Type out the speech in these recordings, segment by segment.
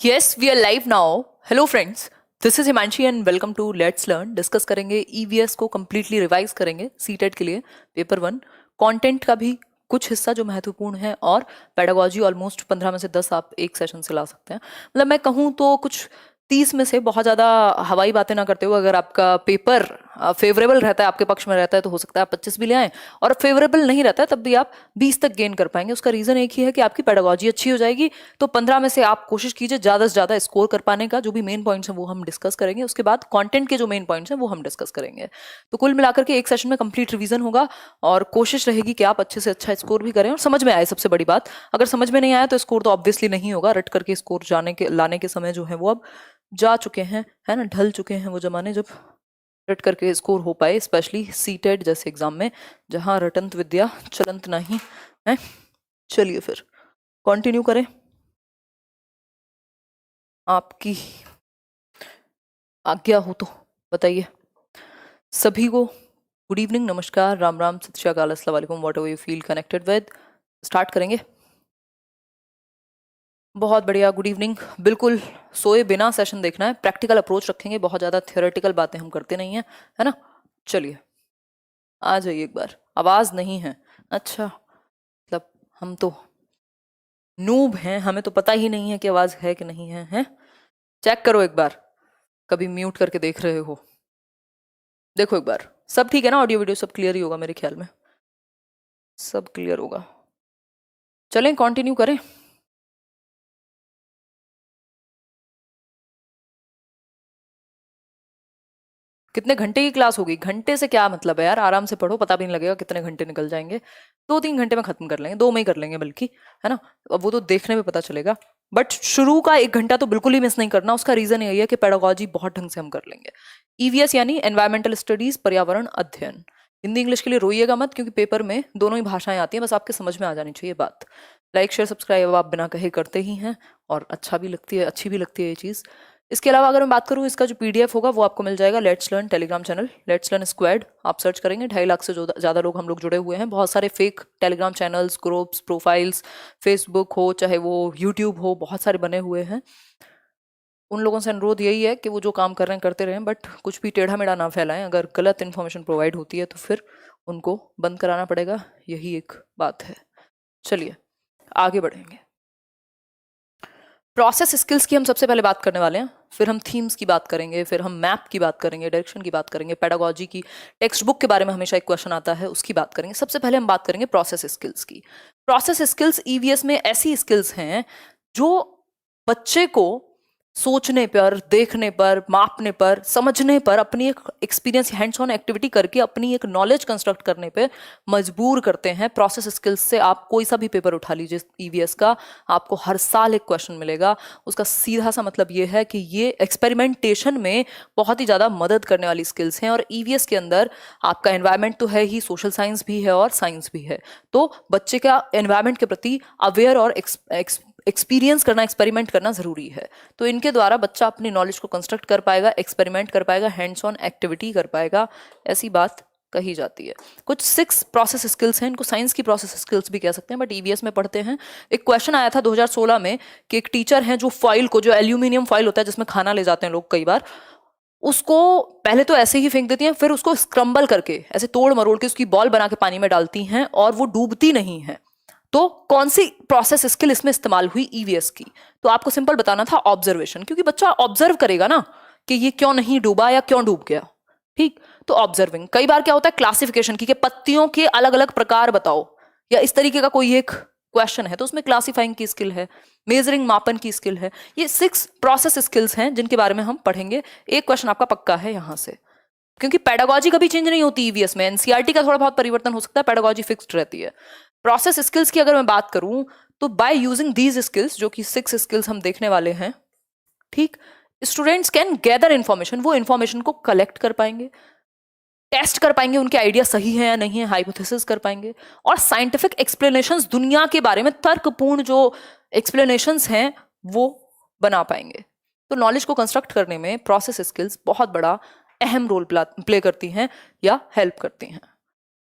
Yes we are live now. Hello friends, this is Himanshi and welcome to let's learn. Discuss करेंगे EVS को completely revise करेंगे CTET के लिए paper 1। Content का भी कुछ हिस्सा जो महत्वपूर्ण है और पेडागोजी ऑलमोस्ट 15 में से 10 आप एक सेशन से ला सकते हैं। मतलब मैं कहूँ तो कुछ 30 में से बहुत ज़्यादा हवाई बातें ना करते हुए अगर आपका पेपर फेवरेबल रहता है, आपके पक्ष में रहता है, तो हो सकता है आप 25 भी ले आएँ, और फेवरेबल नहीं रहता है तब भी आप 20 तक गेन कर पाएंगे। उसका रीज़न एक ही है कि आपकी पेडागोजी अच्छी हो जाएगी। तो 15 में से आप कोशिश कीजिए ज़्यादा से ज़्यादा स्कोर कर पाने का। जो भी मेन पॉइंट्स हैं वो हम डिस्कस करेंगे, उसके बाद कंटेंट के जो मेन पॉइंट्स हैं वो हम डिस्कस करेंगे। तो कुल मिलाकर के एक सेशन में कंप्लीट रिवीजन होगा और कोशिश रहेगी कि आप अच्छे से अच्छा स्कोर भी करें और समझ में आए। सबसे बड़ी बात, अगर समझ में नहीं आया तो स्कोर तो ऑब्वियसली नहीं होगा। रट करके स्कोर जाने के लाने के समय जो है वो अब जा चुके हैं, है ना, ढल चुके हैं वो जमाने जब रट करके स्कोर हो पाए, स्पेशली सीटेट जैसे एग्जाम में जहां रटंत विद्या चलंत नहीं है। चलिए फिर कंटिन्यू करें। आपकी आज्ञा हो तो बताइए। सभी को गुड इवनिंग, नमस्कार, राम राम, सत श्री अकाल, अस्सलाम वालेकुम, what ever you feel connected with. Start करेंगे। बहुत बढ़िया, गुड इवनिंग। बिल्कुल सोए बिना सेशन देखना है, प्रैक्टिकल अप्रोच रखेंगे, बहुत ज़्यादा थियोरेटिकल बातें हम करते नहीं हैं, है ना। चलिए आ जाइए एक बार। आवाज़ नहीं है? अच्छा, मतलब हम तो नूब हैं, हमें तो पता ही नहीं है कि आवाज़ है कि नहीं है, हैं? चेक करो एक बार, कभी म्यूट करके देख रहे हो? देखो एक बार, सब ठीक है ना? ऑडियो वीडियो सब क्लियर ही होगा मेरे ख्याल में, सब क्लियर होगा। चलें कंटिन्यू करें। कितने घंटे की क्लास होगी? घंटे से क्या मतलब है यार, आराम से पढ़ो, पता भी नहीं लगेगा कितने घंटे निकल जाएंगे। 2-3 घंटे में खत्म कर लेंगे, 2 में ही कर लेंगे बल्कि, है ना। अब वो तो देखने में पता चलेगा, बट शुरू का 1 घंटा तो बिल्कुल ही मिस नहीं करना। उसका रीजन यही है कि पेडागोजी बहुत ढंग से हम कर लेंगे। ईवीएस यानी एनवायरमेंटल स्टडीज, पर्यावरण अध्ययन। हिंदी इंग्लिश के लिए रोइएगा मत, क्योंकि पेपर में दोनों ही भाषाएं आती हैं, बस आपके समझ में आ जानी चाहिए बात। लाइक शेयर सब्सक्राइब आप बिना कहे करते ही हैं, और अच्छा भी लगती है, अच्छी भी लगती है ये चीज़। इसके अलावा अगर मैं बात करूँ, इसका जो पीडीएफ होगा वो आपको मिल जाएगा let's learn Telegram channel, let's learn squad. आप सर्च करेंगे, 2.5 लाख से ज़्यादा लोग हम लोग जुड़े हुए हैं। बहुत सारे fake Telegram channels, groups, profiles, Facebook हो चाहे वो यूट्यूब हो, बहुत सारे बने हुए हैं। उन लोगों से अनुरोध यही है कि वो जो काम कर रहे हैं करते रहें, बट कुछ भी टेढ़ा मेढ़ा ना फैलाएं। अगर गलत इन्फॉर्मेशन प्रोवाइड होती है तो फिर उनको बंद कराना पड़ेगा, यही एक बात है। चलिए आगे बढ़ेंगे। प्रोसेस स्किल्स की हम सबसे पहले बात करने वाले हैं, फिर हम थीम्स की बात करेंगे, फिर हम मैप की बात करेंगे, डायरेक्शन की बात करेंगे, पेडागोजी की टेक्स्ट बुक के बारे में हमेशा एक क्वेश्चन आता है, उसकी बात करेंगे। सबसे पहले हम बात करेंगे प्रोसेस स्किल्स की। प्रोसेस स्किल्स ईवीएस में ऐसी स्किल्स हैं जो बच्चे को सोचने पर, देखने पर, मापने पर, समझने पर, अपनी एक एक्सपीरियंस हैंड्स ऑन एक्टिविटी करके अपनी एक नॉलेज कंस्ट्रक्ट करने पे मजबूर करते हैं। प्रोसेस स्किल्स से आप कोई सा भी पेपर उठा लीजिए ईवीएस का, आपको हर साल एक क्वेश्चन मिलेगा। उसका सीधा सा मतलब ये है कि ये एक्सपेरिमेंटेशन में बहुत ही ज़्यादा मदद करने वाली स्किल्स हैं। और ईवीएस के अंदर आपका एनवायरनमेंट तो है ही, सोशल साइंस भी है और साइंस भी है। तो बच्चे का एनवायरनमेंट के प्रति अवेयर और एक्सपीरियंस करना, एक्सपेरिमेंट करना जरूरी है। तो इनके द्वारा बच्चा अपनी नॉलेज को कंस्ट्रक्ट कर पाएगा, एक्सपेरिमेंट कर पाएगा, हैंड्स ऑन एक्टिविटी कर पाएगा, ऐसी बात कही जाती है। कुछ 6 प्रोसेस स्किल्स हैं, इनको साइंस की प्रोसेस स्किल्स भी कह सकते हैं, बट ईवीएस में पढ़ते हैं। एक क्वेश्चन आया था 2016 में कि एक टीचर हैं जो फॉइल को, जो एल्यूमिनियम फॉइल होता है जिसमें खाना ले जाते हैं लोग कई बार, उसको पहले तो ऐसे ही फेंक देती हैं, फिर उसको स्क्रम्बल करके ऐसे तोड़ मरोड़ के उसकी बॉल बना के पानी में डालती हैं और वो डूबती नहीं है। तो कौन सी प्रोसेस स्किल इसमें इस्तेमाल हुई ईवीएस की? तो आपको सिंपल बताना था ऑब्जर्वेशन, क्योंकि बच्चा ऑब्जर्व करेगा ना कि ये क्यों नहीं डूबा या क्यों डूब गया। ठीक, तो ऑब्जर्विंग। कई बार क्या होता है क्लासिफिकेशन की, कि पत्तियों के अलग अलग प्रकार बताओ, या इस तरीके का कोई एक क्वेश्चन है, तो उसमें क्लासिफाइंग की स्किल है, मेजरिंग मापन की स्किल है। ये 6 प्रोसेस स्किल्स हैं जिनके बारे में हम पढ़ेंगे। एक क्वेश्चन आपका पक्का है यहां से, क्योंकि पेडागोजी कभी चेंज नहीं होती ईवीएस में। एनसीईआरटी का थोड़ा बहुत परिवर्तन हो सकता है, पेडागोजी फिक्स्ड रहती है। प्रोसेस स्किल्स की अगर मैं बात करूं तो बाय यूजिंग दीज स्किल्स, जो कि 6 स्किल्स हम देखने वाले हैं, ठीक, स्टूडेंट्स कैन गैदर इंफॉर्मेशन। वो इंफॉर्मेशन को कलेक्ट कर पाएंगे, टेस्ट कर पाएंगे उनके आइडिया सही है या नहीं है, हाइपोथेसिस कर पाएंगे, और साइंटिफिक एक्सप्लेनेशंस, दुनिया के बारे में तर्कपूर्ण जो एक्सप्लेनेशंस हैं वो बना पाएंगे। तो नॉलेज को कंस्ट्रक्ट करने में प्रोसेस स्किल्स बहुत बड़ा अहम रोल प्ले करती हैं या हेल्प करती हैं।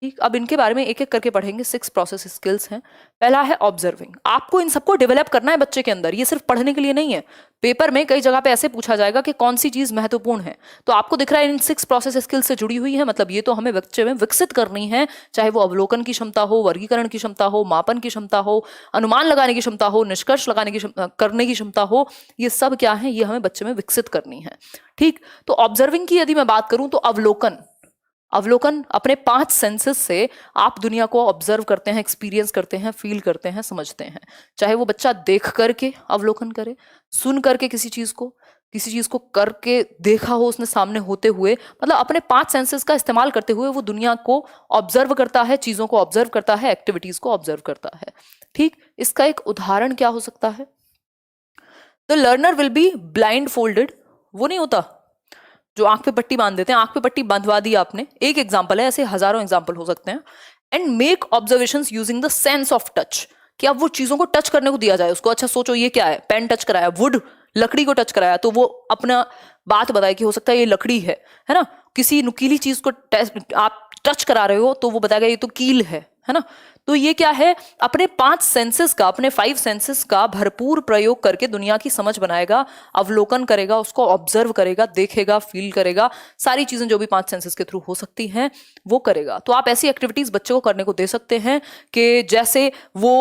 ठीक, अब इनके बारे में एक एक करके पढ़ेंगे। 6 प्रोसेस स्किल्स हैं। पहला है ऑब्जर्विंग। आपको इन सबको डेवलप करना है बच्चे के अंदर, ये सिर्फ पढ़ने के लिए नहीं है। पेपर में कई जगह पे ऐसे पूछा जाएगा कि कौन सी चीज महत्वपूर्ण है, तो आपको दिख रहा है इन 6 प्रोसेस स्किल्स से जुड़ी हुई है, मतलब ये तो हमें बच्चे में विकसित करनी है। चाहे वो अवलोकन की क्षमता हो, वर्गीकरण की क्षमता हो, मापन की क्षमता हो, अनुमान लगाने की क्षमता हो, निष्कर्ष लगाने की करने की क्षमता हो, ये सब क्या है, ये हमें बच्चे में विकसित करनी है। ठीक, तो ऑब्जर्विंग की यदि मैं बात करूं तो अवलोकन। अवलोकन, अपने 5 सेंसेस से आप दुनिया को ऑब्जर्व करते हैं, एक्सपीरियंस करते हैं, फील करते हैं, समझते हैं। चाहे वो बच्चा देख करके अवलोकन करे, सुन करके किसी चीज को करके देखा हो उसने सामने होते हुए, मतलब अपने 5 सेंसेस का इस्तेमाल करते हुए वो दुनिया को ऑब्जर्व करता है, चीजों को ऑब्जर्व करता है, एक्टिविटीज को ऑब्जर्व करता है। ठीक, इसका एक उदाहरण क्या हो सकता है? The learner will be blind folded. वो नहीं होता जो आंख पे पट्टी बांध देते हैं, आंख पे पट्टी बांधवा दी आपने, एक एग्जाम्पल है, ऐसे हजारों एग्जाम्पल हो सकते हैं। And make observations using the sense of touch, कि अब वो चीजों को टच करने को दिया जाए उसको। अच्छा सोचो ये क्या है, पेन टच कराया, वुड, लकड़ी को टच कराया, तो वो अपना बात बताए कि हो सकता है ये लकड़ी है ना। किसी नुकीली चीज को आप टच करा रहे हो तो वो बताएगा ये तो कील है ना। तो ये क्या है, अपने 5 सेंसेस का, अपने 5 सेंसेस का भरपूर प्रयोग करके दुनिया की समझ बनाएगा, अवलोकन करेगा, उसको ऑब्जर्व करेगा, देखेगा, फील करेगा, सारी चीजें जो भी 5 सेंसेस के थ्रू हो सकती हैं वो करेगा। तो आप ऐसी एक्टिविटीज बच्चे को करने को दे सकते हैं कि जैसे वो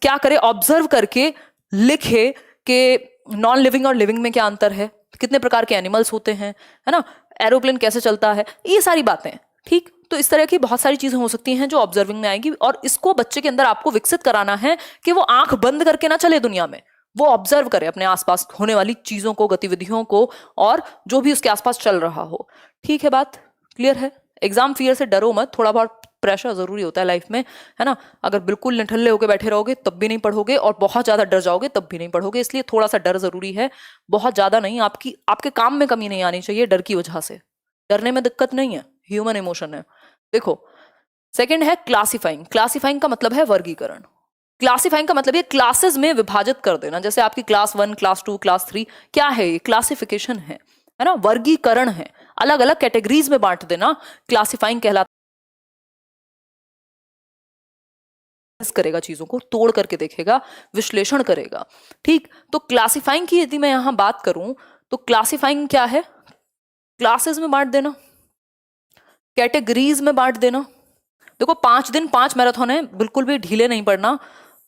क्या करे, ऑब्जर्व करके लिखे कि नॉन लिविंग और लिविंग में क्या अंतर है, कितने प्रकार के एनिमल्स होते हैं, है ना, एरोप्लेन कैसे चलता है, ये सारी बातें। ठीक, तो इस तरह की बहुत सारी चीजें हो सकती हैं जो ऑब्जर्विंग में आएंगी, और इसको बच्चे के अंदर आपको विकसित कराना है कि वो आंख बंद करके ना चले दुनिया में, वो ऑब्जर्व करे अपने आसपास होने वाली चीजों को, गतिविधियों को, और जो भी उसके आसपास चल रहा हो। ठीक है, बात क्लियर है? एग्जाम फियर से डरो मत, थोड़ा बहुत प्रेशर जरूरी होता है लाइफ में, है ना। अगर बिल्कुल निठल्ले होकर बैठे रहोगे तब भी नहीं पढ़ोगे, और बहुत ज्यादा डर जाओगे तब भी नहीं पढ़ोगे, इसलिए थोड़ा सा डर जरूरी है, बहुत ज्यादा नहीं। आपके काम में कमी नहीं आनी चाहिए डर की वजह से, डरने में दिक्कत नहीं है, ह्यूमन इमोशन है। देखो, सेकंड है क्लासिफाइंग। क्लासिफाइंग का मतलब है वर्गीकरण। क्लासिफाइंग का मतलब ये क्लासेस में विभाजित कर देना, जैसे आपकी क्लास 1, क्लास 2, क्लास 3, क्या है ये, क्लासिफिकेशन है ना, वर्गीकरण है, अलग अलग कैटेगरीज में बांट देना, क्लासिफाइंग कहलाता करेगा, चीजों को तोड़ करके देखेगा, विश्लेषण करेगा। ठीक, तो क्लासिफाइंग की यदि मैं यहां बात करूं तो क्लासिफाइंग क्या है, क्लासेस में बांट देना, कैटेगरीज में बांट देना। देखो 5 दिन 5 मैराथन है, बिल्कुल भी ढीले नहीं पड़ना,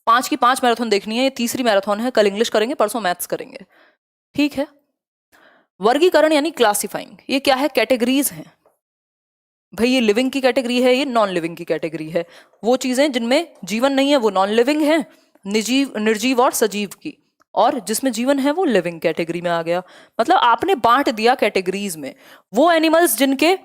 5 की 5 मैराथन देखनी है, ये तीसरी मैराथन है, कल इंग्लिश करेंगे, परसों मैथ्स करेंगे। ठीक है, वर्गीकरण यानी क्लासिफाइंग, ये क्या है, कैटेगरीज हैं भाई, ये लिविंग की कैटेगरी है, ये नॉन लिविंग की कैटेगरी है। वो चीजें जिनमें जीवन नहीं है वो नॉन लिविंग है, निर्जीव और सजीव की, और जिसमें जीवन है वो लिविंग कैटेगरी में आ गया। मतलब आपने बांट दिया कैटेगरीज में। वो एनिमल्स जिनके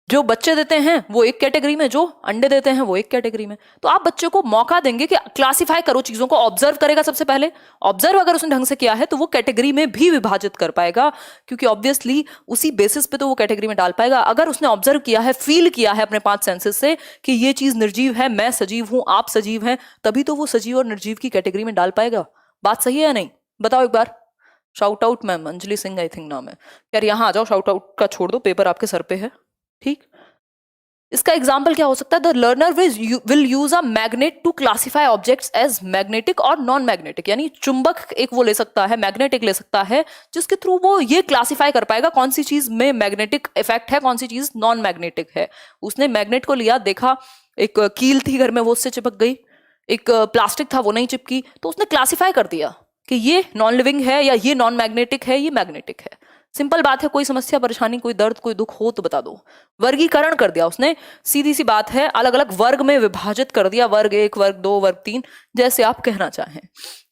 जो बच्चे देते हैं वो एक कैटेगरी में, जो अंडे देते हैं वो एक कैटेगरी में। तो आप बच्चे को मौका देंगे कि क्लासिफाई करो चीजों को, ऑब्जर्व करेगा सबसे पहले, ऑब्जर्व अगर उसने ढंग से किया है तो वो कैटेगरी में भी विभाजित कर पाएगा, क्योंकि ऑब्वियसली उसी बेसिस पे तो वो कैटेगरी में डाल पाएगा। अगर उसने ऑब्जर्व किया है, फील किया है अपने 5 सेंसेस से कि ये चीज निर्जीव है, मैं सजीव हूं, आप सजीव हैं, तभी तो वो सजीव और निर्जीव की कैटेगरी में डाल पाएगा। बात सही है या नहीं, बताओ एक बार। Shout out ma'am, Anjali Singh I think नाम है यार, यहाँ आ जाओ, शाउट आउट का छोड़ दो, पेपर आपके सर पे है। ठीक, इसका एग्जाम्पल क्या हो सकता है, the learner will use a magnet to classify objects as magnetic और नॉन मैग्नेटिक, यानी चुंबक एक वो ले सकता है, मैग्नेटिक ले सकता है, जिसके थ्रू वो ये क्लासिफाई कर पाएगा कौन सी चीज में मैग्नेटिक इफेक्ट है, कौन सी चीज नॉन मैग्नेटिक है। उसने मैग्नेट को लिया, देखा एक कील थी घर में वो उससे चिपक गई, एक प्लास्टिक था वो नहीं चिपकी, तो उसने क्लासिफाई कर दिया कि ये नॉन लिविंग है या ये नॉन मैग्नेटिक है, ये मैग्नेटिक है। सिंपल बात है, कोई समस्या परेशानी, कोई दर्द, कोई दुख हो तो बता दो। वर्गीकरण कर दिया उसने, सीधी सी बात है, अलग अलग वर्ग में विभाजित कर दिया, वर्ग 1, वर्ग 2, वर्ग 3, जैसे आप कहना चाहें।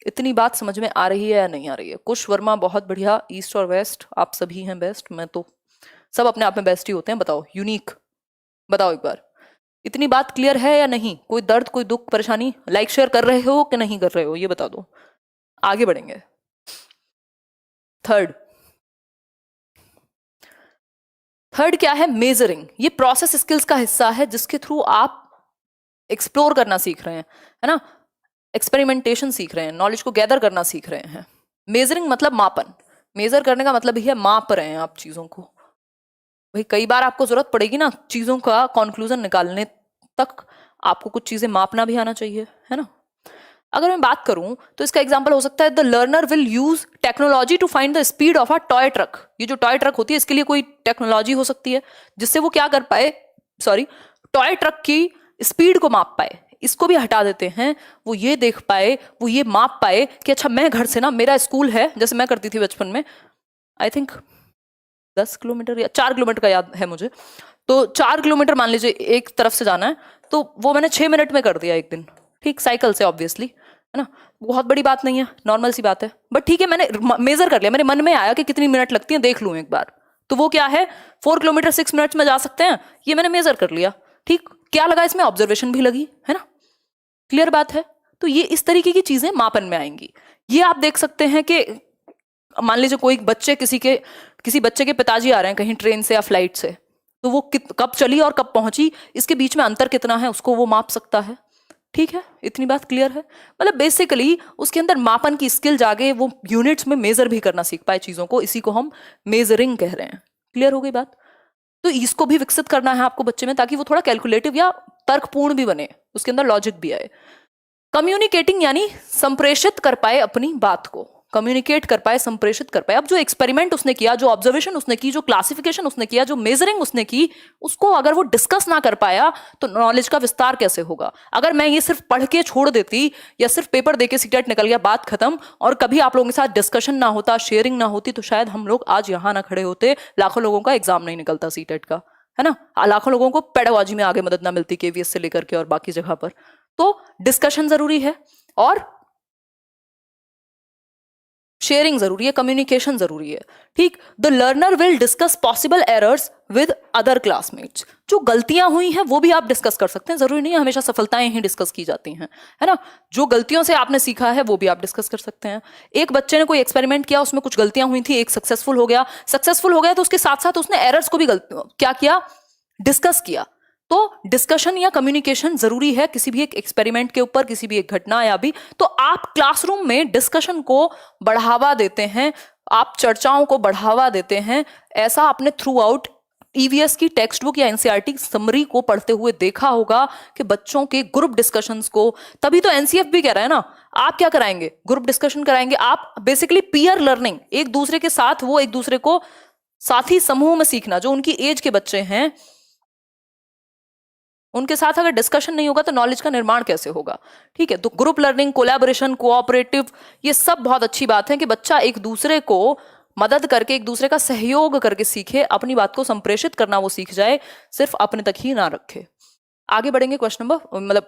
इतनी बात समझ में आ रही है या नहीं आ रही है? कुश वर्मा बहुत बढ़िया, ईस्ट और वेस्ट आप सभी हैं बेस्ट, मैं तो सब अपने आप में बेस्ट ही होते हैं, बताओ यूनिक, बताओ एक बार। इतनी बात क्लियर है या नहीं? कोई दर्द, कोई दुख, परेशानी? लाइक शेयर कर रहे हो कि नहीं कर रहे हो, ये बता दो, आगे बढ़ेंगे। थर्ड क्या है, मेजरिंग। ये प्रोसेस स्किल्स का हिस्सा है जिसके थ्रू आप एक्सप्लोर करना सीख रहे हैं, है ना, एक्सपेरिमेंटेशन सीख रहे हैं, नॉलेज को गैदर करना सीख रहे हैं। मेजरिंग मतलब मापन, मेजर करने का मतलब ही है माप रहे हैं आप चीजों को। भाई कई बार आपको जरूरत पड़ेगी ना चीजों का कंक्लूजन निकालने तक आपको कुछ चीजें मापना भी आना चाहिए, है ना। अगर मैं बात करूं तो इसका एग्जांपल हो सकता है the learner will use technology to find the speed of a toy truck. ये जो टॉय ट्रक होती है इसके लिए कोई टेक्नोलॉजी हो सकती है जिससे वो क्या कर पाए, सॉरी, टॉय ट्रक की स्पीड को माप पाए। इसको भी हटा देते हैं, वो ये देख पाए, वो ये माप पाए कि अच्छा मैं घर से ना, मेरा स्कूल है, जैसे मैं करती थी बचपन में, आई थिंक 10 किलोमीटर या 4 किलोमीटर का याद है मुझे, तो 4 किलोमीटर मान लीजिए एक तरफ से जाना है, तो वो मैंने 6 मिनट में कर दिया एक दिन, ठीक, साइकिल से ऑब्वियसली, है ना। बहुत बड़ी बात नहीं है, नॉर्मल सी बात है, बट ठीक है, मैंने मेजर कर लिया, मेरे मन में आया कि कितनी मिनट लगती है, देख लूं एक बार, तो वो क्या है, 4 किलोमीटर 6 मिनट्स में जा सकते हैं, ये मैंने मेजर कर लिया, ठीक। क्या लगा इसमें, ऑब्जर्वेशन भी लगी, है ना, क्लियर बात है। तो ये इस तरीके की चीजें मापन में आएंगी। ये आप देख सकते हैं कि मान लीजिए कोई बच्चे, किसी बच्चे के पिताजी आ रहे हैं कहीं ट्रेन से या फ्लाइट से, तो वो कब चली और कब पहुंची, इसके बीच में अंतर कितना है, उसको वो माप सकता है, ठीक है, इतनी बात क्लियर है। मतलब बेसिकली उसके अंदर मापन की स्किल जागे, वो यूनिट्स में मेजर भी करना सीख पाए चीजों को, इसी को हम मेजरिंग कह रहे हैं। क्लियर हो गई बात। तो इसको भी विकसित करना है आपको बच्चे में, ताकि वो थोड़ा कैलकुलेटिव या तर्कपूर्ण भी बने, उसके अंदर लॉजिक भी आए। कम्युनिकेटिंग यानी संप्रेषित कर पाए अपनी बात को, कम्युनिकेट कर पाए, संप्रेषित कर पाए। अब जो एक्सपेरिमेंट उसने किया, जो ऑब्जर्वेशन उसने की, जो क्लासिफिकेशन उसने किया, जो मेजरिंग उसने की, उसको अगर वो डिस्कस ना कर पाया तो नॉलेज का विस्तार कैसे होगा। अगर मैं ये सिर्फ पढ़ के छोड़ देती या सिर्फ पेपर देके सीटेट निकल गया, बात खत्म, और कभी आप लोगों के साथ डिस्कशन ना होता, शेयरिंग ना होती, तो शायद हम लोग आज यहां ना खड़े होते, लाखों लोगों का एग्जाम नहीं निकलता सीटेट का, है ना, लाखों लोगों को पेडागोजी में आगे मदद ना मिलती, केवीएस से लेकर के और बाकी जगह पर। तो डिस्कशन जरूरी है और शेयरिंग जरूरी है, कम्युनिकेशन जरूरी है, ठीक। The learner will discuss possible errors with other classmates. जो गलतियां हुई हैं वो भी आप डिस्कस कर सकते हैं, जरूरी नहीं है हमेशा सफलताएं ही डिस्कस की जाती हैं, है ना। जो गलतियों से आपने सीखा है वो भी आप डिस्कस कर सकते हैं। एक बच्चे ने कोई एक्सपेरिमेंट किया, उसमें कुछ गलतियां हुई थी, एक सक्सेसफुल हो गया, तो उसके साथ साथ उसने एरर्स को भी क्या किया, डिस्कस किया। तो डिस्कशन या कम्युनिकेशन जरूरी है किसी भी एक एक्सपेरिमेंट के ऊपर, किसी भी एक घटना या भी। तो आप क्लासरूम में डिस्कशन को बढ़ावा देते हैं, आप चर्चाओं को बढ़ावा देते हैं। ऐसा आपने थ्रू आउट ईवीएस की टेक्स्ट बुक या एनसीईआरटी समरी को पढ़ते हुए देखा होगा कि बच्चों के ग्रुप डिस्कशंस को, तभी तो एनसीएफ भी कह रहा है ना, आप क्या कराएंगे, ग्रुप डिस्कशन कराएंगे। आप बेसिकली पीयर लर्निंग, एक दूसरे के साथ, वो एक दूसरे को साथी समूह में सीखना, जो उनकी एज के बच्चे हैं उनके साथ अगर डिस्कशन नहीं होगा तो नॉलेज का निर्माण कैसे होगा, ठीक है। तो ग्रुप लर्निंग, कोलैबोरेशन, कोऑपरेटिव, ये सब बहुत अच्छी बात है कि बच्चा एक दूसरे को मदद करके, एक दूसरे का सहयोग करके सीखे, अपनी बात को संप्रेषित करना वो सीख जाए, सिर्फ अपने तक ही ना रखे। आगे बढ़ेंगे, क्वेश्चन नंबर, मतलब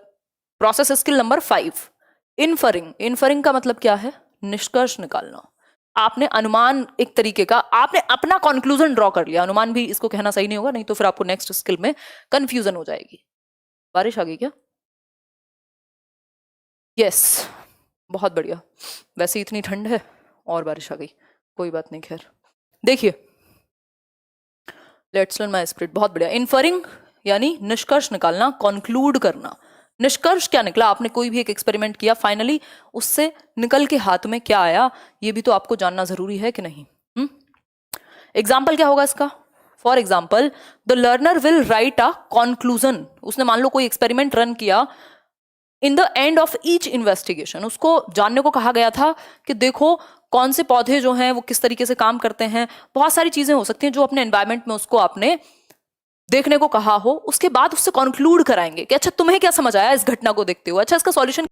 प्रोसेस स्किल नंबर 5, इनफरिंग। इनफरिंग का मतलब क्या है, निष्कर्ष निकालना। आपने अनुमान, एक तरीके का आपने अपना कंक्लूजन ड्रॉ कर लिया, अनुमान भी इसको कहना सही नहीं होगा, नहीं तो फिर आपको नेक्स्ट स्किल में कंफ्यूजन हो जाएगी। बारिश आ गई क्या, यस, बहुत बढ़िया। वैसे इतनी ठंड है और बारिश आ गई, कोई बात नहीं, खैर। देखिए, लेट्स लर्न माय स्पिरिट, बहुत बढ़िया। इनफरिंग यानी निष्कर्ष निकालना, कंक्लूड करना। निष्कर्ष क्या निकला, आपने कोई भी एक एक्सपेरिमेंट किया, फाइनली उससे निकल के हाथ में क्या आया, ये भी तो आपको जानना जरूरी है कि नहीं। एग्जाम्पल क्या होगा इसका, for example the learner will write a conclusion. उसने मान लो कोई एक्सपेरिमेंट रन किया, in the end of each investigation उसको जानने को कहा गया था कि देखो कौन से पौधे जो हैं वो किस तरीके से काम करते हैं, बहुत सारी चीजें हो सकती हैं जो अपने एनवायरमेंट में उसको आपने देखने को कहा हो। उसके बाद उससे कंक्लूड कराएंगे कि अच्छा तुम्हें क्या समझ आया इस घटना को देखते हुए, अच्छा इसका सॉल्यूशन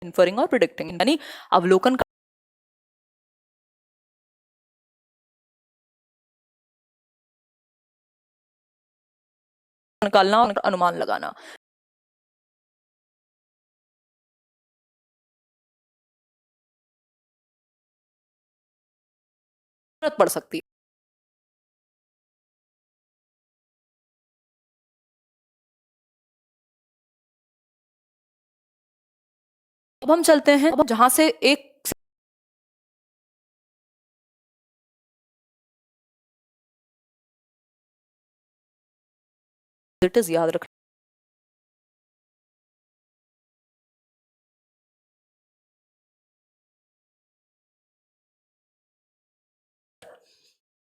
इन्फरिंग और प्रिडिक्टिंग, यानी अवलोकन निकालना और अनुमान लगाना। जरूरत पड़ सकती है। अब हम चलते हैं जहां से एक इट इज याद रख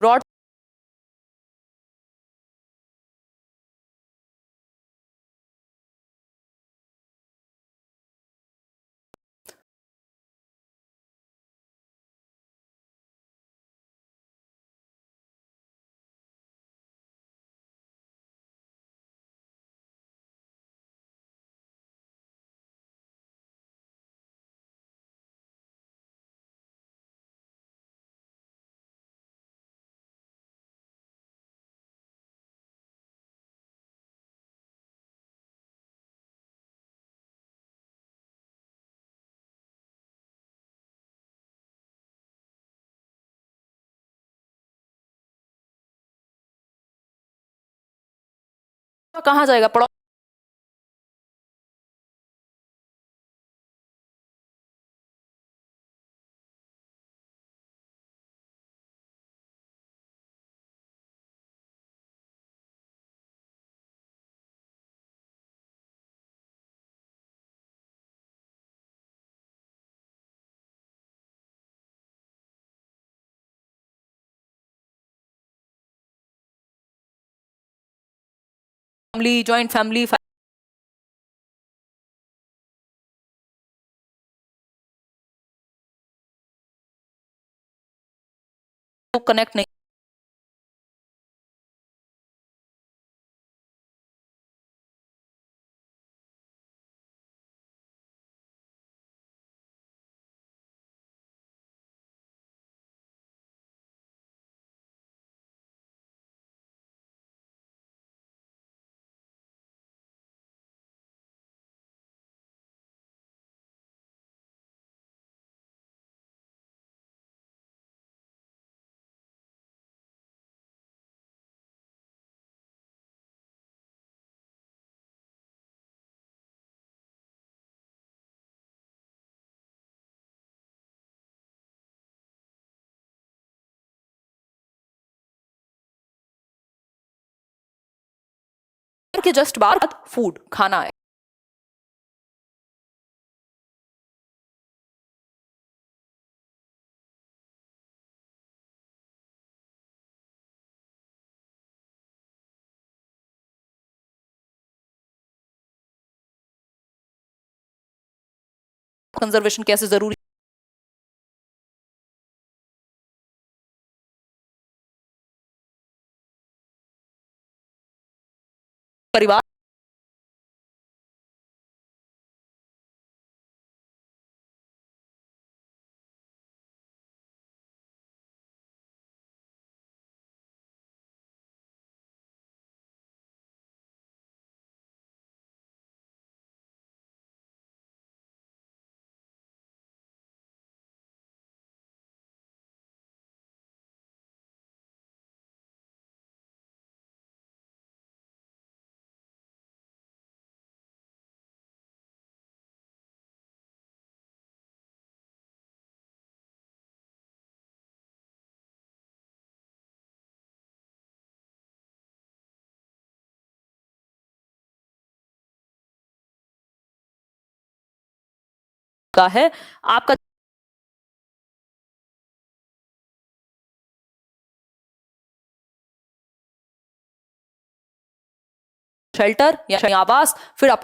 ब्रॉड कहाँ जाएगा पड़ोस फैमिली, जॉइंट फैमिली कनेक्ट नहीं। के जस्ट बाद फूड खाना है। कंजर्वेशन कैसे जरूरी परिवार का है आपका शेल्टर या आवास, फिर आप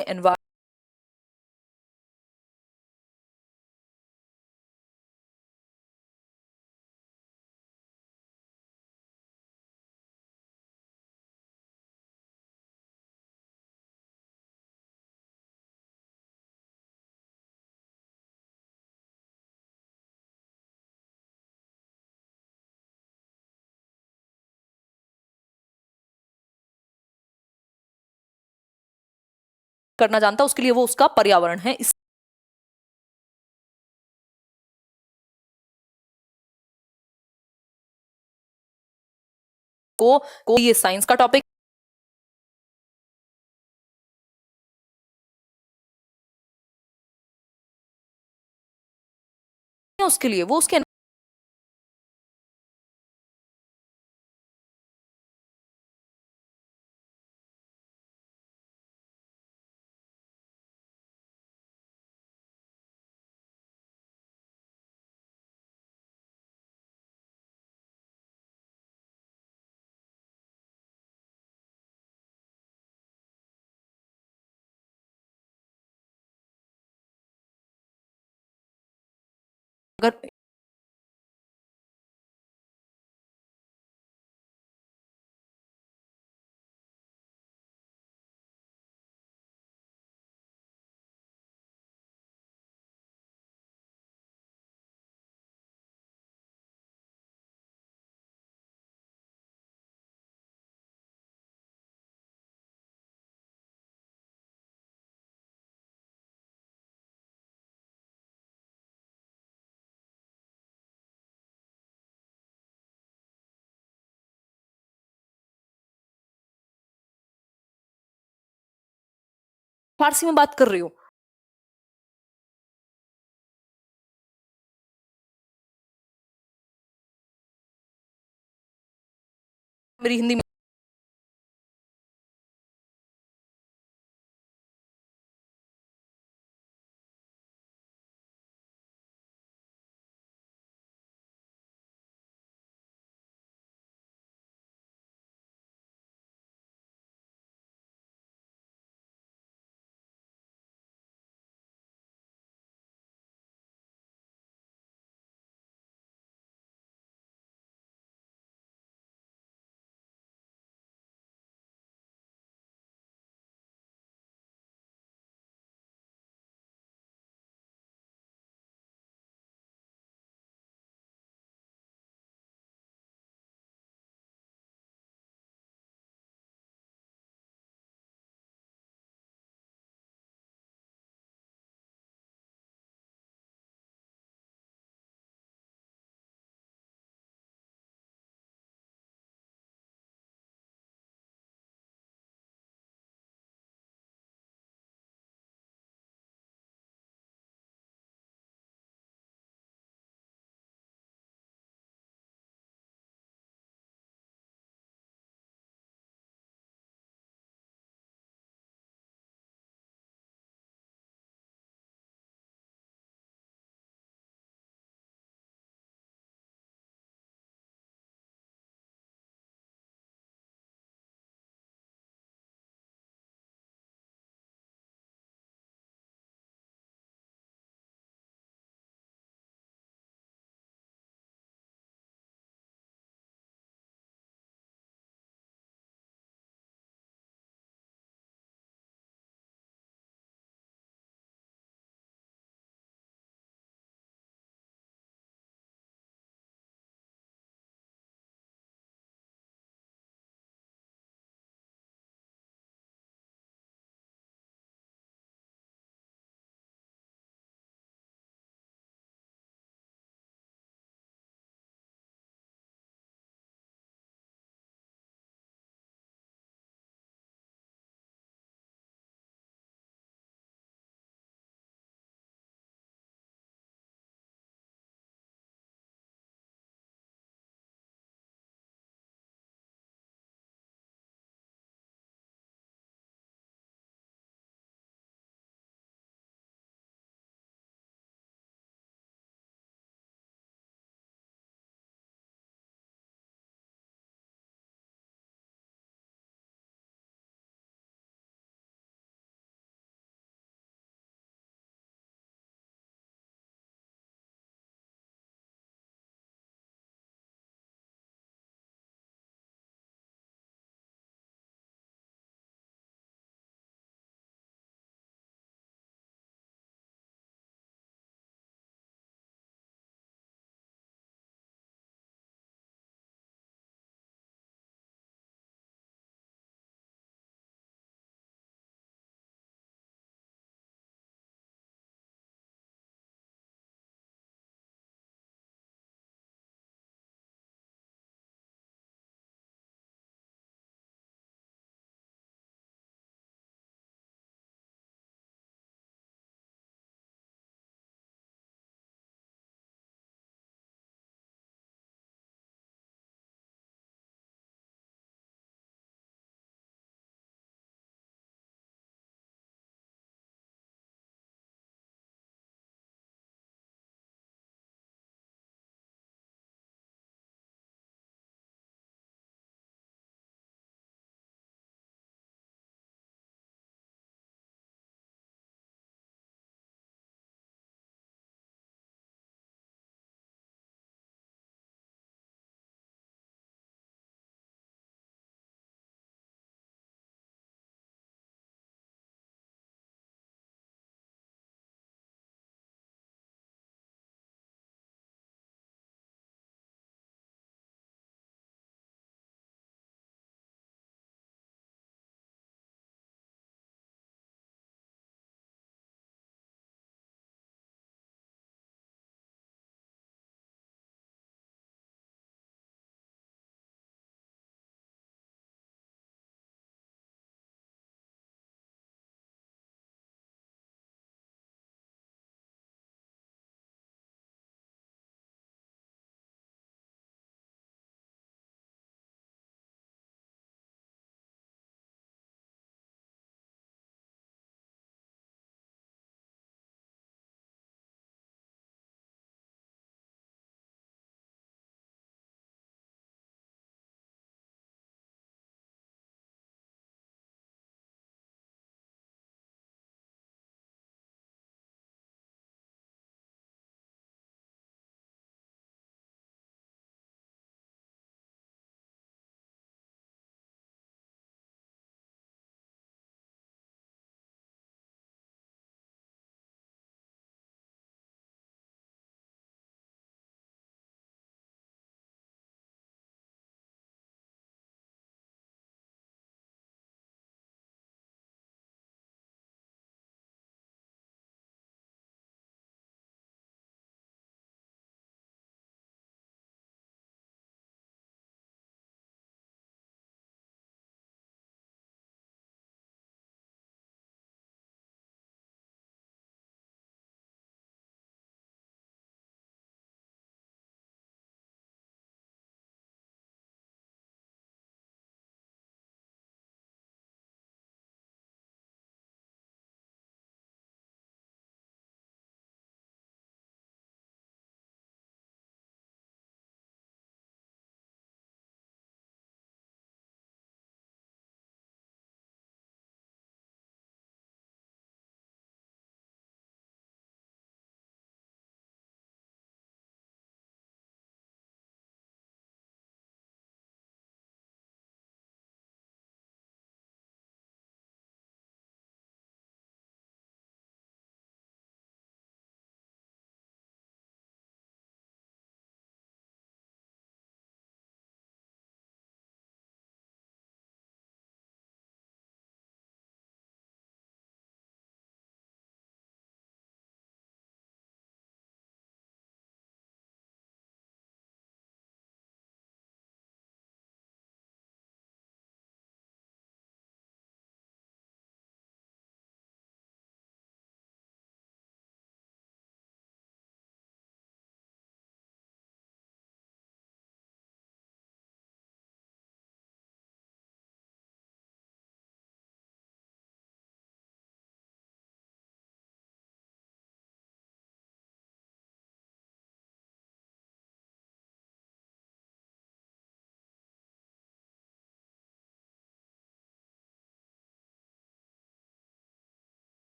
एनवायरमेंट करना जानता, उसके लिए वो उसका पर्यावरण है। को ये साइंस का टॉपिक है, उसके लिए वो अगर फारसी में बात कर रही हूँ, मेरी हिंदी में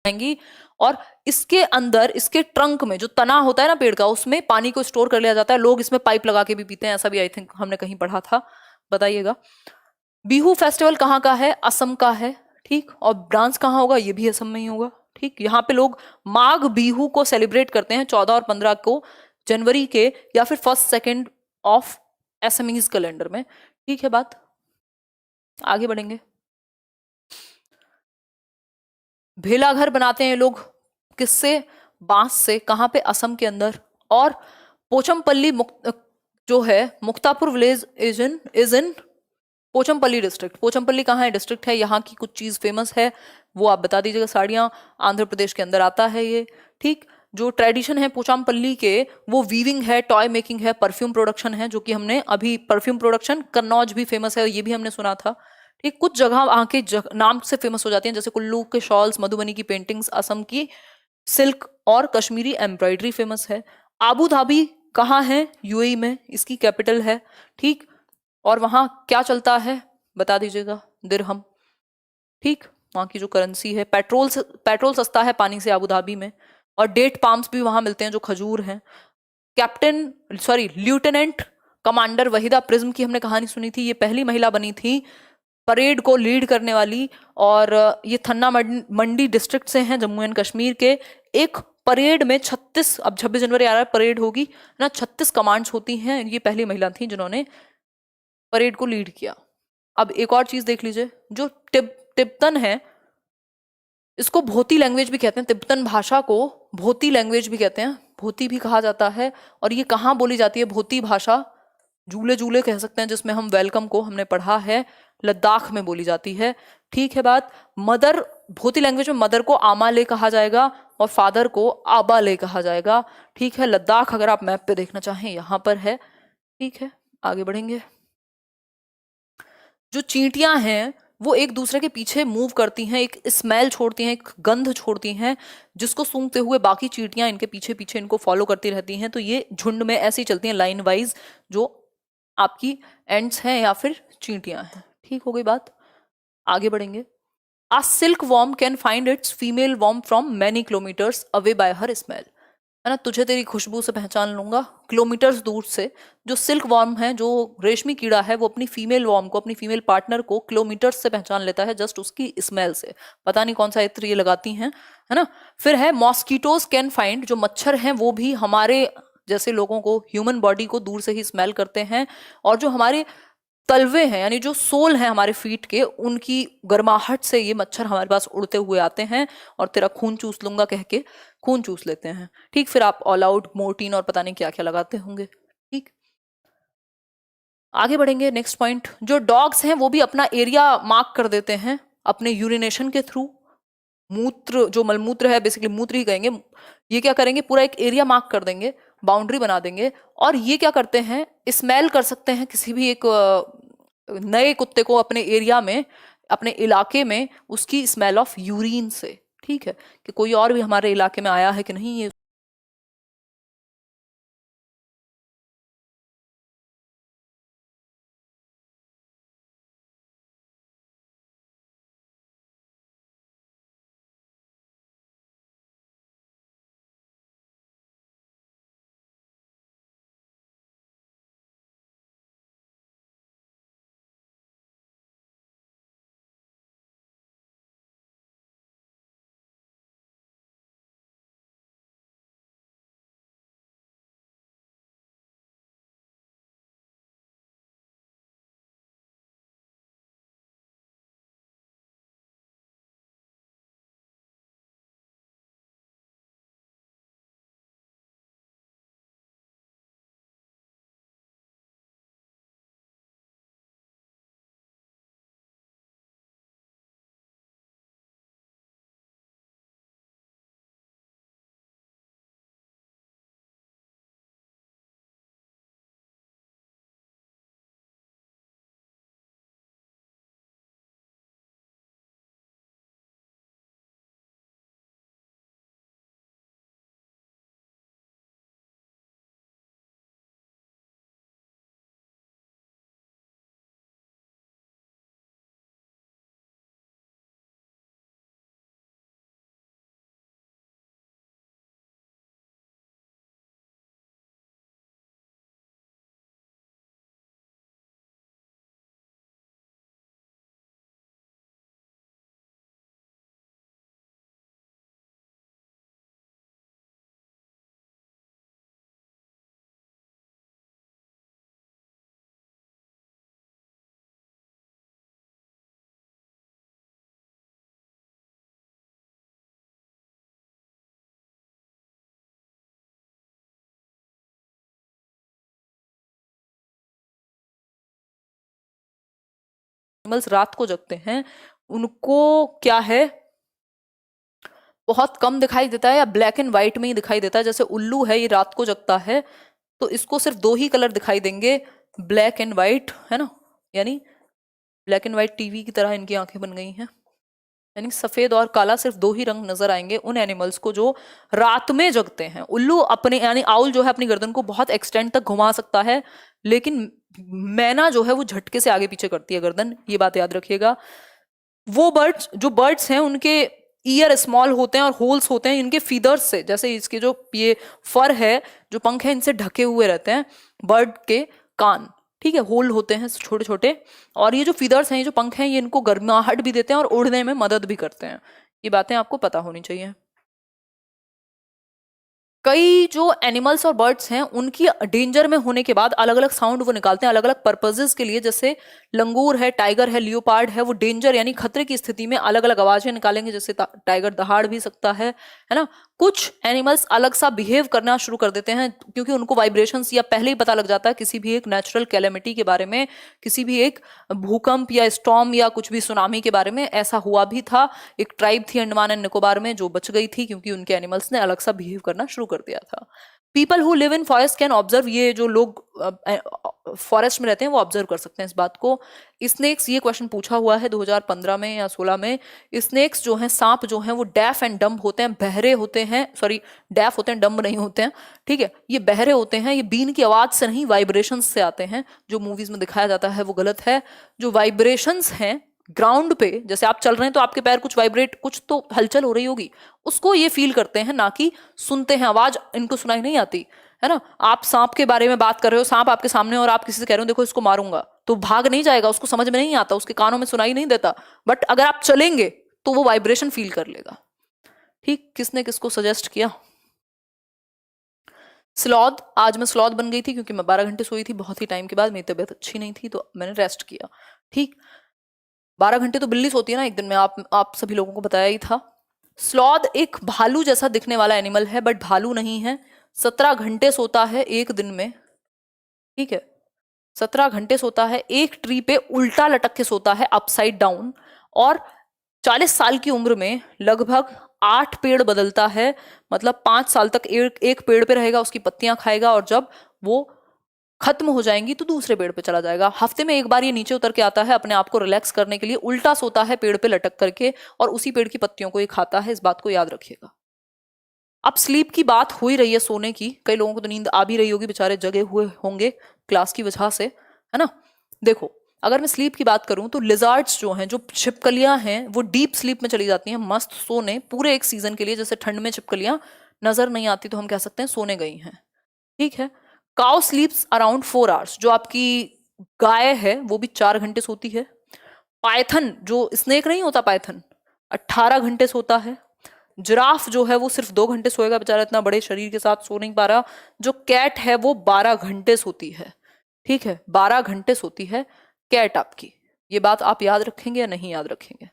जाएंगी और इसके अंदर, इसके ट्रंक में जो तना होता है ना पेड़ का, उसमें पानी को स्टोर कर लिया जाता है। लोग इसमें पाइप लगा के भी पीते हैं, ऐसा भी आई थिंक हमने कहीं पढ़ा था, बताइएगा। बिहू फेस्टिवल कहाँ का है? असम का है, ठीक। और डांस कहाँ होगा? ये भी असम में ही होगा, ठीक। यहाँ पे लोग माघ बिहू को सेलिब्रेट करते हैं 14 और 15 को, जनवरी के, या फिर first second of SMEs calendar में, ठीक है बात। आगे बढ़ेंगे। भेला घर बनाते हैं लोग, किससे? बांस से। कहाँ पे? असम के अंदर। और पोचमपल्ली जो है, Muktapur village is in Pochampally district. Pochampally कहाँ है? डिस्ट्रिक्ट है। यहाँ की कुछ चीज फेमस है वो आप बता दीजिएगा। साड़ियाँ, आंध्र प्रदेश के अंदर आता है ये, ठीक। जो ट्रेडिशन है पोचामपल्ली के, वो वीविंग है, टॉय मेकिंग है, परफ्यूम प्रोडक्शन है, जो कि हमने अभी परफ्यूम प्रोडक्शन, कन्नौज भी फेमस है, ये भी हमने सुना था, ठीक। कुछ जगह वहाँ के नाम से फेमस हो जाती हैं, जैसे कुल्लू के शॉल्स, मधुबनी की पेंटिंग्स, असम की सिल्क और कश्मीरी एम्ब्रॉयडरी फेमस है। आबू धाबी कहाँ है? यूएई में, इसकी कैपिटल है, ठीक। और वहाँ क्या चलता है बता दीजिएगा? दिरहम, ठीक। वहाँ की जो करेंसी है। पेट्रोल सस्ता है पानी से आबू धाबी में। और डेट पाम्स भी वहाँ मिलते हैं, जो खजूर हैं। ल्यूटेनेंट कमांडर वहीदा प्रिज्म की हमने कहानी सुनी थी, ये पहली महिला बनी थी परेड को लीड करने वाली। और ये थन्ना मंडी डिस्ट्रिक्ट से हैं, जम्मू एंड कश्मीर के। एक परेड में 36, अब 26 जनवरी आ रहा है, परेड होगी ना, 36 कमांड्स होती हैं। ये पहली महिला थी जिन्होंने परेड को लीड किया। अब एक और चीज देख लीजिए, जो तिब्बतन है, इसको भोती लैंग्वेज भी कहते हैं। तिब्बतन भाषा को भोती लैंग्वेज भी कहते हैं, भोती भी कहा जाता है। और ये कहाँ बोली जाती है भोती भाषा? झूले झूले कह सकते हैं, जिसमें हम वेलकम को हमने पढ़ा है, लद्दाख में बोली जाती है, ठीक है बात। मदर, भोती लैंग्वेज में मदर को आमाले कहा जाएगा और फादर को आबाले कहा जाएगा, ठीक है। लद्दाख अगर आप मैप पे देखना चाहें यहाँ पर है, ठीक है। आगे बढ़ेंगे। जो चींटियां हैं वो एक दूसरे के पीछे मूव करती हैं, एक स्मेल छोड़ती हैं, एक गंध छोड़ती हैं, जिसको सूंघते हुए बाकी चींटियां इनके पीछे पीछे इनको फॉलो करती रहती हैं। तो ये झुंड में ऐसे ही चलती हैं, लाइन वाइज, जो आपकी एंड्स हैं या फिर चींटियां हैं, ठीक हो गई बात। आगे बढ़ेंगे। A silkworm can find its female worm from many kilometers away by her smell। है ना, तुझे तेरी खुशबू से पहचान लूंगा, किलोमीटर्स दूर से। जो सिल्क वॉर्म है, जो रेशमी कीड़ा है, वो अपनी फीमेल वॉर्म को, अपनी फीमेल पार्टनर को किलोमीटर्स से पहचान लेता है, जस्ट उसकी स्मेल से। पता नहीं कौन सा इत्र ये लगाती हैं, है ना। फिर है मॉस्किटोज कैन फाइंड, जो मच्छर हैं वो भी हमारे जैसे लोगों को, ह्यूमन बॉडी को दूर से ही स्मेल करते हैं। और जो हमारे तलवे हैं, यानी जो सोल हैं हमारे फीट के, उनकी गर्माहट से ये मच्छर हमारे पास उड़ते हुए आते हैं और तेरा खून चूस लूंगा कह के खून चूस लेते हैं, ठीक। फिर आप ऑल आउट, मोर्टीन और पता नहीं क्या क्या लगाते होंगे, ठीक। आगे बढ़ेंगे। नेक्स्ट पॉइंट, जो डॉग्स हैं वो भी अपना एरिया मार्क कर देते हैं अपने यूरिनेशन के थ्रू। मूत्र, जो मलमूत्र है, बेसिकली मूत्र ही कहेंगे, ये क्या करेंगे, पूरा एक एरिया मार्क कर देंगे, बाउंड्री बना देंगे। और ये क्या करते हैं, स्मेल कर सकते हैं किसी भी एक नए कुत्ते को अपने एरिया में, अपने इलाके में, उसकी स्मेल ऑफ यूरिन से, ठीक है, कि कोई और भी हमारे इलाके में आया है कि नहीं, ये एनिमल्स रात को जगते हैं उनको क्या है, बहुत कम दिखाई देता है या ब्लैक एंड व्हाइट में ही दिखाई देता है। जैसे उल्लू है, ये रात को जगता है तो इसको सिर्फ दो ही कलर दिखाई देंगे, ब्लैक एंड व्हाइट, है ना, यानी ब्लैक एंड व्हाइट टीवी की तरह इनकी आंखें बन गई हैं। यानी सफेद और काला सिर्फ दो ही रंग नजर आएंगे उन एनिमल्स को जो रात में जगते हैं। उल्लू अपने यानी आउल जो है अपनी गर्दन को बहुत एक्सटेंड तक घुमा सकता है, लेकिन मैना जो है वो झटके से आगे पीछे करती है गर्दन, ये बात याद रखिएगा। वो बर्ड्स हैं उनके ईयर स्मॉल होते हैं और होल्स होते हैं इनके फीदर्स से, जैसे इसके जो ये फर है, जो पंख है, इनसे ढके हुए रहते हैं बर्ड के कान, ठीक है, होल होते हैं छोटे छोटे, और ये जो फीदर्स हैं, ये जो पंख हैं, ये इनको गर्माहट भी देते हैं और उड़ने में मदद भी करते हैं। ये बातें आपको पता होनी चाहिए। कई जो एनिमल्स और बर्ड्स हैं उनकी डेंजर में होने के बाद अलग अलग साउंड वो निकालते हैं अलग अलग पर्पजेस के लिए। जैसे लंगूर है, टाइगर है, लियोपार्ड है, वो डेंजर यानी खतरे की स्थिति में अलग अलग आवाजें निकालेंगे। जैसे टाइगर दहाड़ भी सकता है ना। कुछ एनिमल्स अलग सा बिहेव करना शुरू कर देते हैं क्योंकि उनको वाइब्रेशंस या पहले ही पता लग जाता है किसी भी एक नेचुरल कैलेमिटी के बारे में, किसी भी एक भूकंप या स्टॉर्म या कुछ भी सुनामी के बारे में। ऐसा हुआ भी था, एक ट्राइब थी अंडमान एंड निकोबार में जो बच गई थी क्योंकि उनके एनिमल्स ने अलग सा बिहेव करना शुरू कर दिया था। People who live in forest can observe, ये जो लोग फॉरेस्ट में रहते हैं वो ऑब्जर्व कर सकते हैं इस बात को। स्नेक्स, ये क्वेश्चन पूछा हुआ है 2015 में या 16 में। स्नेक्स जो हैं, सांप जो हैं, वो डेफ एंड डम्ब होते हैं, बहरे होते हैं, सॉरी डेफ होते हैं, डम्ब नहीं होते हैं, ठीक है, ये बहरे होते हैं। ये बीन की आवाज से नहीं, वाइब्रेशंस से आते हैं। जो मूवीज में दिखाया जाता है वो गलत है। जो वाइब्रेशंस हैं ग्राउंड पे, जैसे आप चल रहे हैं तो आपके पैर कुछ वाइब्रेट, कुछ तो हलचल हो रही होगी, उसको ये फील करते हैं, ना कि सुनते हैं। आवाज इनको सुनाई नहीं आती, है ना। आप सांप के बारे में बात कर रहे हो, सांप आपके सामने, और आप किसी से कह रहे हो देखो इसको मारूंगा, तो भाग नहीं जाएगा, उसको समझ में नहीं आता, उसके कानों में सुनाई नहीं देता। बट अगर आप चलेंगे तो वो वाइब्रेशन फील कर लेगा। ठीक, किसने किसको सजेस्ट किया? स्लॉथ, आज मैं स्लॉथ बन गई थी क्योंकि मैं 12 घंटे सोई थी बहुत ही टाइम के बाद, मेरी तबीयत अच्छी नहीं थी तो मैंने रेस्ट किया। ठीक, 12 घंटे तो बिल्ली सोती है ना एक दिन में, आप सभी लोगों को बताया ही था। स्लॉथ एक भालू जैसा दिखने वाला एनिमल है बट भालू नहीं है। 17 घंटे सोता है एक दिन में, ठीक है, 17 घंटे सोता है, एक ट्री पे उल्टा लटक के सोता है, अपसाइड डाउन, और 40 साल की उम्र में लगभग 8 पेड़ बदलता है। मतलब 5 साल तक एक पेड़ पे रहेगा, उसकी पत्तियां खाएगा, और जब वो खत्म हो जाएंगी तो दूसरे पेड़ पे चला जाएगा। हफ्ते में एक बार ये नीचे उतर के आता है अपने आप को रिलैक्स करने के लिए, उल्टा सोता है पेड़ पे लटक करके, और उसी पेड़ की पत्तियों को ये खाता है। इस बात को याद रखिएगा। अब स्लीप की बात हो ही रही है, सोने की, कई लोगों को तो नींद आ भी रही होगी, बेचारे जगे हुए होंगे क्लास की वजह से, है ना। देखो, अगर मैं स्लीप की बात करूं तो लिजार्ड्स जो हैं, जो छिपकलियां हैं, वो डीप स्लीप में चली जाती हैं मस्त सोने पूरे एक सीजन के लिए। जैसे ठंड में छिपकलियां नजर नहीं आती तो हम कह सकते हैं सोने गई हैं, ठीक है। काउ स्लीप्स अराउंड 4 आवर्स, जो आपकी गाय है वो भी 4 घंटे सोती है। पाइथन, जो स्नेक नहीं होता पाइथन, 18 घंटे सोता है। जिराफ जो है वो सिर्फ 2 घंटे सोएगा, बेचारा इतना बड़े शरीर के साथ सो नहीं पा रहा। जो कैट है वो 12 घंटे सोती है, ठीक है, 12 घंटे सोती है कैट आपकी। ये बात आप याद रखेंगे या नहीं याद रखेंगे?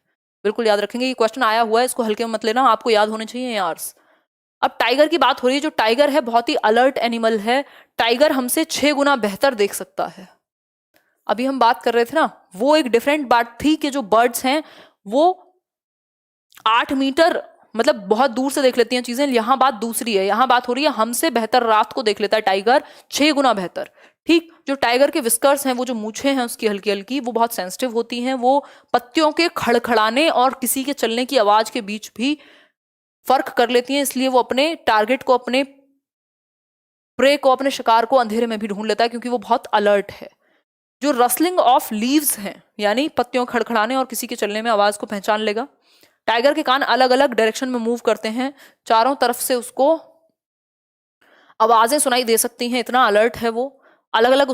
बिल्कुल याद रखेंगे, ये क्वेश्चन आया हुआ है, इसको हल्के में मत लेना, आपको याद होने चाहिए यार्स। अब टाइगर की बात हो रही है। जो टाइगर है बहुत ही अलर्ट एनिमल है। टाइगर हमसे 6 गुना बेहतर देख सकता है। अभी हम बात कर रहे थे ना, वो एक डिफरेंट बात थी कि जो बर्ड्स हैं वो 8 मीटर, मतलब बहुत दूर से देख लेती हैं चीजें। यहाँ बात दूसरी है, यहाँ बात हो रही है हमसे बेहतर रात को देख लेता है टाइगर, 6 गुना बेहतर। ठीक, जो टाइगर के विस्कर्स हैं, वो जो मूछें हैं उसकी हल्की हल्की, वो बहुत सेंसिटिव होती हैं। वो पत्तियों के खड़खड़ाने और किसी के चलने की आवाज के बीच भी फर्क कर लेती हैं, इसलिए वो अपने टारगेट को, अपने प्रे को, अपने शिकार को अंधेरे में भी ढूंढ लेता है क्योंकि वो बहुत अलर्ट है। जो रसलिंग ऑफ लीव्स हैं, यानी पत्तियों खड़खड़ाने और किसी के चलने में आवाज को पहचान लेगा। टाइगर के कान अलग अलग डायरेक्शन में मूव करते हैं, चारों तरफ से उसको आवाजें सुनाई दे सकती हैं, इतना अलर्ट है वो। अलग अलग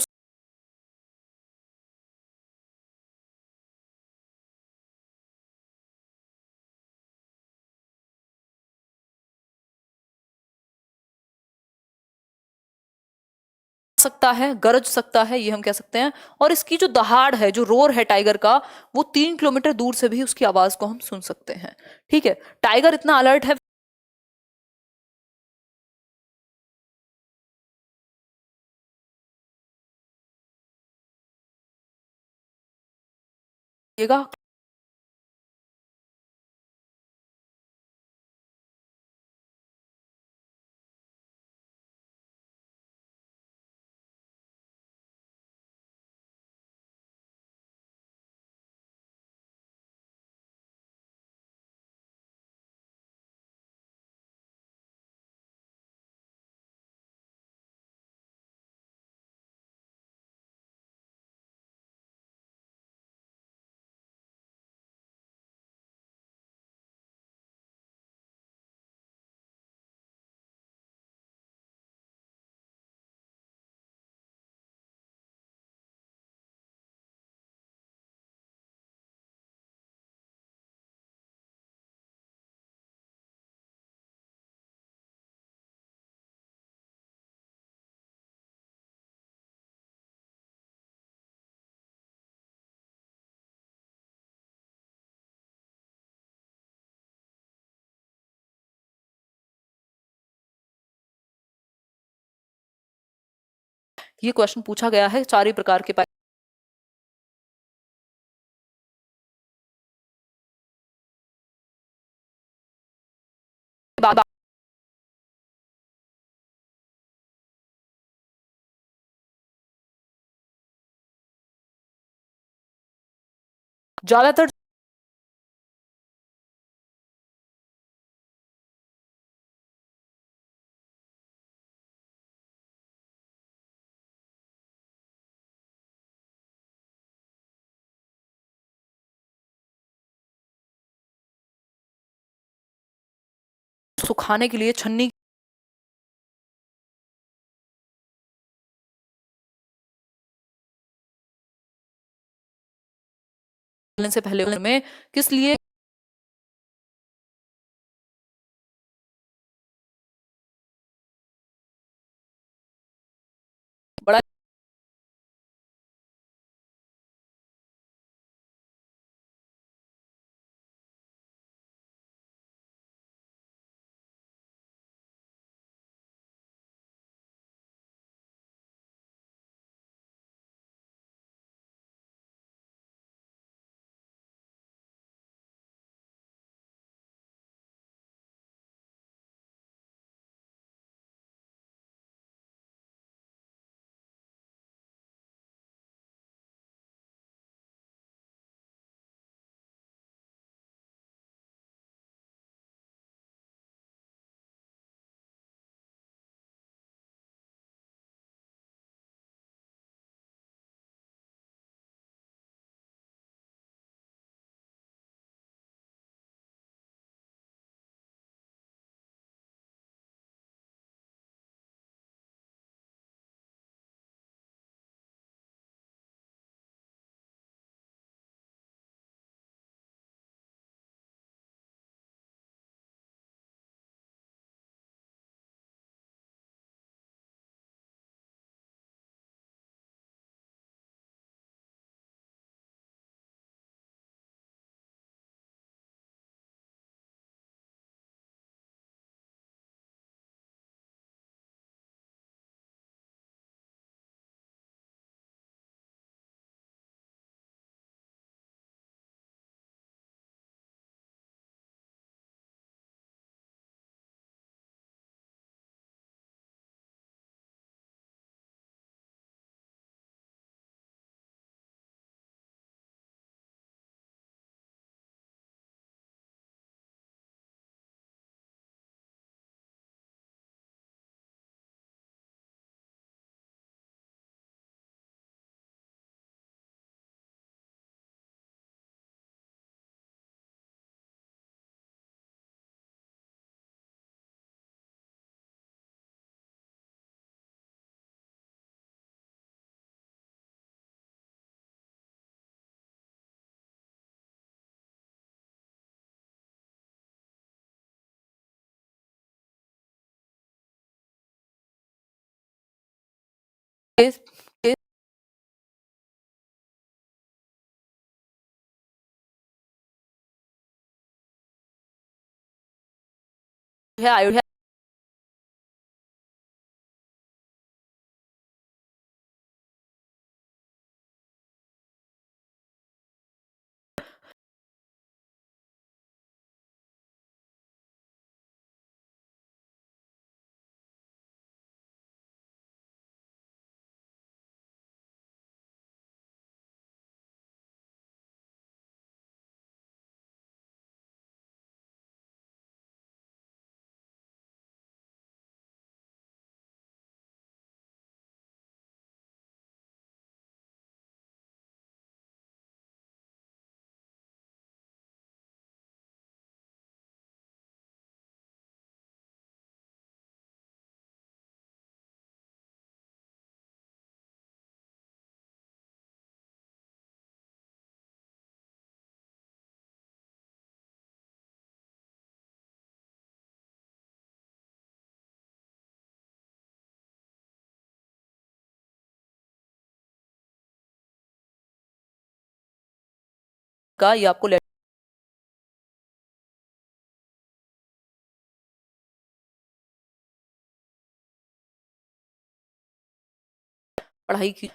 सकता है, गरज सकता है, ये हम कह सकते हैं। और इसकी जो दहाड़ है, जो रोर है टाइगर का, वो 3 किलोमीटर दूर से भी उसकी आवाज को हम सुन सकते हैं, ठीक है। टाइगर इतना अलर्ट है। येगा। ये क्वेश्चन पूछा गया है 4 ही प्रकार के ज्यादातर सुखाने के लिए छन्नी से पहले में किस लिए बड़ा है अयोध्या का ये आपको पढ़ाई की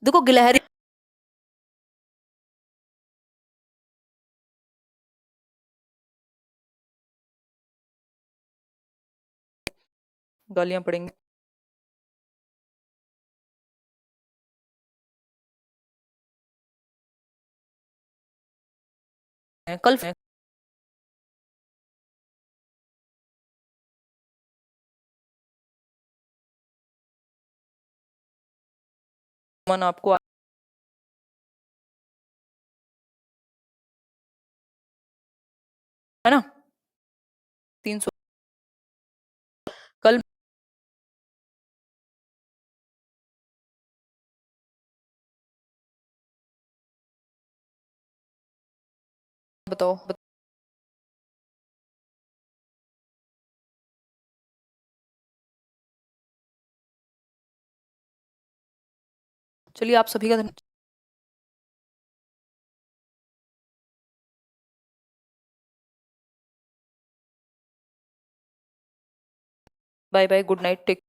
देखो गिलहरी गालियां पड़ेंगी कल मन आपको है ना 300 कल बताओ चलिए आप सभी का bye bye good night take